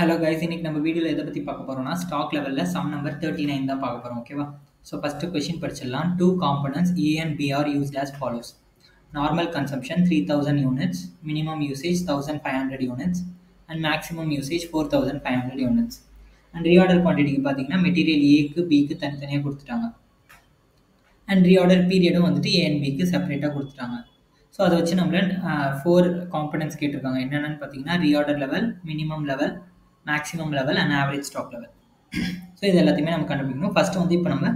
Hello guys, இன்னைக்கு நம்ம வீடியோல எதை பத்தி பார்க்க போறோம்னா ஸ்டாக் லெவல்ல சம் நம்பர் 39 தான் பார்க்க போறோம். ஓகேவா? ஸோ ஃபர்ஸ்ட் கொஸ்டின் படிச்சிடலாம். Two components A and B are used as follows. Normal consumption 3000 units, minimum usage 1500 units and maximum usage 4500 units. And reorder quantity பார்த்தீங்கன்னா மெட்டீரியல் ஏக்கு பிக்கு தனித்தனியாக கொடுத்துட்டாங்க. அண்ட் ரீஆர்டர் பீரியடும் வந்துட்டு A and Bக்கு செப்பரேட்டாக கொடுத்துட்டாங்க. ஸோ அதை வச்சு நம்மள 4 காம்பனன்ட்ஸ் கேட்டிருக்காங்க. என்னென்னு பார்த்தீங்கன்னா reorder level, minimum level, maximum level and average stock level. So இது எல்லாத்தையுமே நம்ம கண்டுபிடிக்கணும். ஃபஸ்ட்டு வந்து இப்போ நம்ம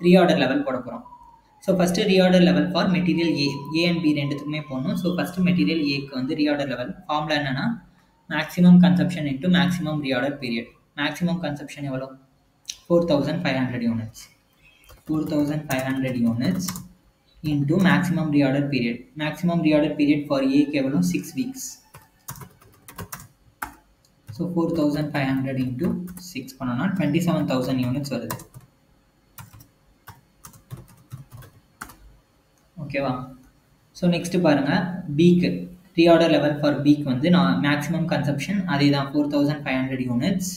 ரீஆர்டர் லெவல் போட போகிறோம். So first reorder level for material A and B ரெண்டுத்துக்குமே போகணும். ஸோ ஃபஸ்ட்டு மெட்டீரியல் ஏக்கு வந்து ரீஆர்டர் லெவல் ஃபார்முலா என்னென்னா maximum consumption into maximum reorder period. Maximum consumption எவ்வளோ? 4500 units. 4500 units into maximum reorder period. Maximum reorder period for A केवल 6 weeks. So 4500 into 6 பண்ணனா 27000 units வருது. ஓகேவா? So next பாருங்க B க்கு reorder level for B க்கு வந்து maximum consumption அதேதான் 4500 units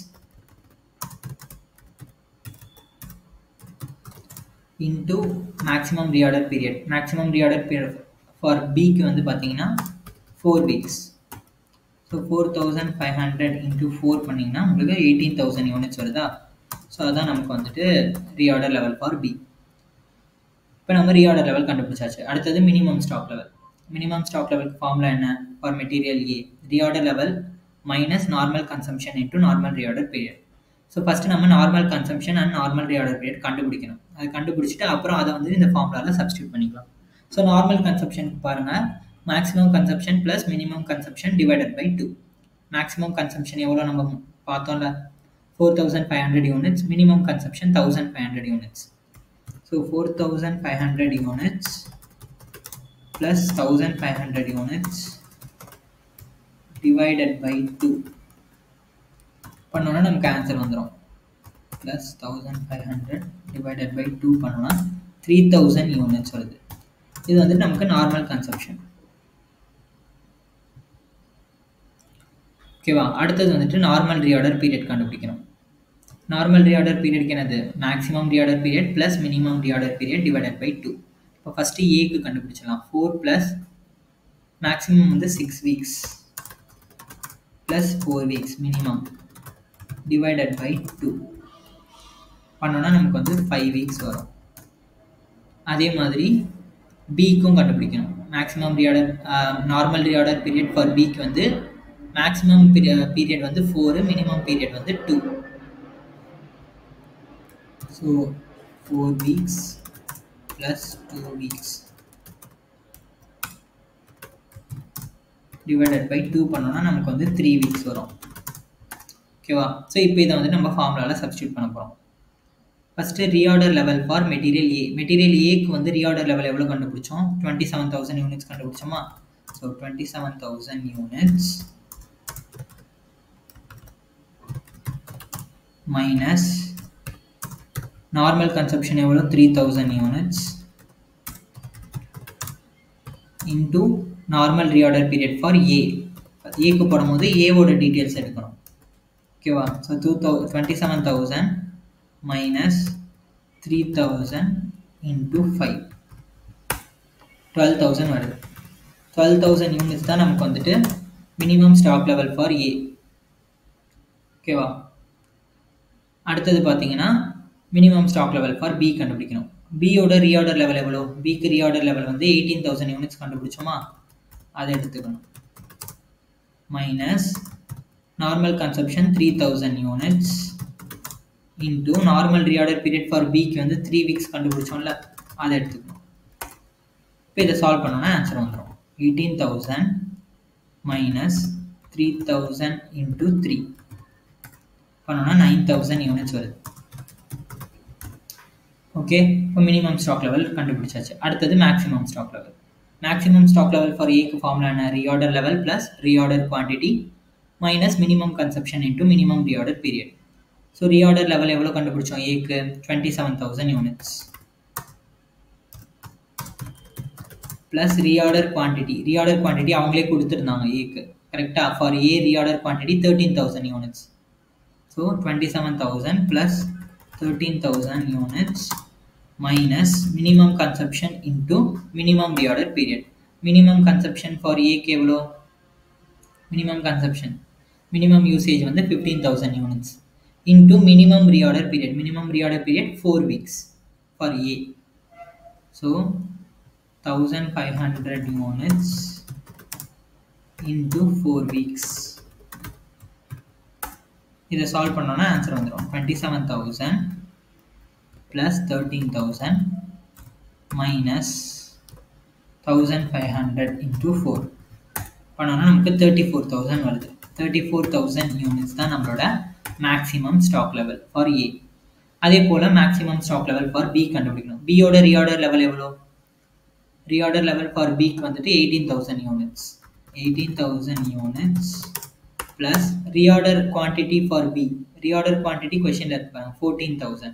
into maximum reorder period. Maximum reorder period for B க்கு வந்து பார்த்தீங்கன்னா 4 weeks. ஸோ 4500 into 4 பண்ணிங்கன்னா உங்களுக்கு 18000 யூனிட்ஸ் வருதா? ஸோ அதான் நமக்கு வந்துட்டு ரீஆர்டர் லெவல் ஃபார் B. இப்போ நம்ம ரீஆர்டர் லெவல் கண்டுபிடிச்சாச்சு. அடுத்தது minimum stock level. Minimum stock லெவலுக்கு ஃபார்முலா என்ன? For material A reorder level minus normal consumption into normal reorder period. So first நம்ம normal consumption and normal reorder period கண்டுபிடிக்கணும். அதை கண்டுபிடிச்சிட்டு அப்புறம் அதை வந்து இந்த ஃபார்முலாவில் சப்ஸ்டியூட் பண்ணிக்கலாம். ஸோ நார்மல் கன்சம்ஷனுக்கு பாருங்கள் maximum consumption plus minimum consumption divided by 2. Maximum consumption எவ்வளோ நம்ம பார்த்தோம்ல 4500 units, minimum consumption 1500 units. So 4500 units plus 1500 units divided by 2 பண்ணோன்னா நமக்கு ஆன்சர் வந்துடும். ப்ளஸ் 1500 டிவைடட் பை 2 பண்ணோன்னா 3000 யூனிட்ஸ் வருது. இது வந்து நமக்கு நார்மல் கன்சம்ஷன். ஓகேவா? அடுத்தது வந்துட்டு நார்மல் ரீஆர்டர் பீரியட் கண்டுபிடிக்கணும். நார்மல் ரீஆர்டர் பீரியட்க்கு என்னது? Maximum reorder period plus minimum reorder period divided by 2. இப்போ ஃபஸ்ட்டு ஏக்கு கண்டுபிடிச்சிடலாம். 4 ப்ளஸ் மேக்ஸிமம் வந்து 6 weeks plus 4 weeks minimum divided by 2 பண்ணோன்னா நமக்கு வந்து 5 வீக்ஸ் வரும். அதே மாதிரி பிக்கும் கண்டுபிடிக்கணும். Maximum reorder normal reorder period for பிக்கு வந்து மேக்ஸிமம் பீரியட் வந்து 4, மினிமம் பீரியட் வந்து 2. So 4 weeks plus 2 weeks divided by 2 பண்ணோன்னா நமக்கு வந்து 3 வீக்ஸ் வரும். ஓகேவா? ஸோ இப்போ இதை வந்து நம்ம ஃபார்முலாவில் சப்ஸ்டியூட் பண்ண போகிறோம். First reorder level for material A. Material ஏக்கு வந்து ரீஆர்டர் லெவல் எவ்வளோ கண்டுபிடிச்சோம்? 27000 யூனிட்ஸ் கண்டுபிடிச்சோமா? So 27000 units minus normal consumption எவ்வளோ? 3000 units into normal reorder period for A. ஏக்கு போடும்போது ஏவோட டீட்டெயில்ஸ் எடுக்கணும். ஓகேவா? ஸோ 27000 மைனஸ் 3000 இன்ட்டு 5 12000 வருது. 12000 யூனிட்ஸ் தான் நமக்கு வந்துட்டு minimum stock level for A. ஓகேவா? அடுத்தது பார்த்தீங்கன்னா minimum stock level for B கண்டுபிடிக்கணும். பியோட ரீஆர்டர் லெவல் எவ்வளோ? பிக்கு ரீஆர்டர் லெவல் வந்து 18000 யூனிட்ஸ் கண்டுபிடிச்சோமா? அதை எடுத்துக்கணும். Minus normal consumption 3000 units into normal reorder period for பிக்கு வந்து 3 வீக்ஸ் கண்டுபிடிச்சோம்ல, அதை எடுத்துக்கணும். இப்போ இதை சால்வ் பண்ணோன்னா ஆன்சர் வந்துடும். 18000 மைனஸ் 3000 இன்டூ 3 பண்ணோன்னா 9000 யூனிட்ஸ் வருது. ஓகே, இப்போ மினிமம் ஸ்டாக் லெவல் கண்டுபிடிச்சாச்சு. அடுத்தது maximum stock level. Maximum stock level for ஏக்கு ஃபார்முலா என்ன? Reorder level plus reorder quantity minus minimum consumption into minimum reorder period. So reorder level எவ்வளோ கண்டுபிடிச்சோம்? ஏக்கு 27000 யூனிட்ஸ் ப்ளஸ் ரீஆர்டர் குவான்டிட்டி அவங்களே கொடுத்துருந்தாங்க ஏக்கு. கரெக்டாக? For A reorder quantity 13000 units. So 27,000 plus 13,000 units minus minimum consumption into minimum reorder period. Minimum consumption for A எவ்வளோ? Minimum consumption, minimum usage வந்து 15,000 units into minimum reorder period. Minimum reorder period 4 weeks for A. So 1500 units into 4 weeks. இதை solve பண்ணோன்னா answer வந்துடும் 27,000 plus 13,000 minus 1500 into 4 பண்ணோன்னா நமக்கு 34,000 வருது. 34,000 units தான் நம்மளோட maximum stock level for A. அதே போல் maximum stock level for B கண்டுபிடிக்கணும். பியோட ரீஆர்டர் லெவல் எவ்வளோ? ரீஆர்டர் லெவல் ஃபார் பிக்கு வந்துட்டு 18,000 units. 18,000 units plus reorder quantity for B. Reorder quantity question இருக்கு 14,000.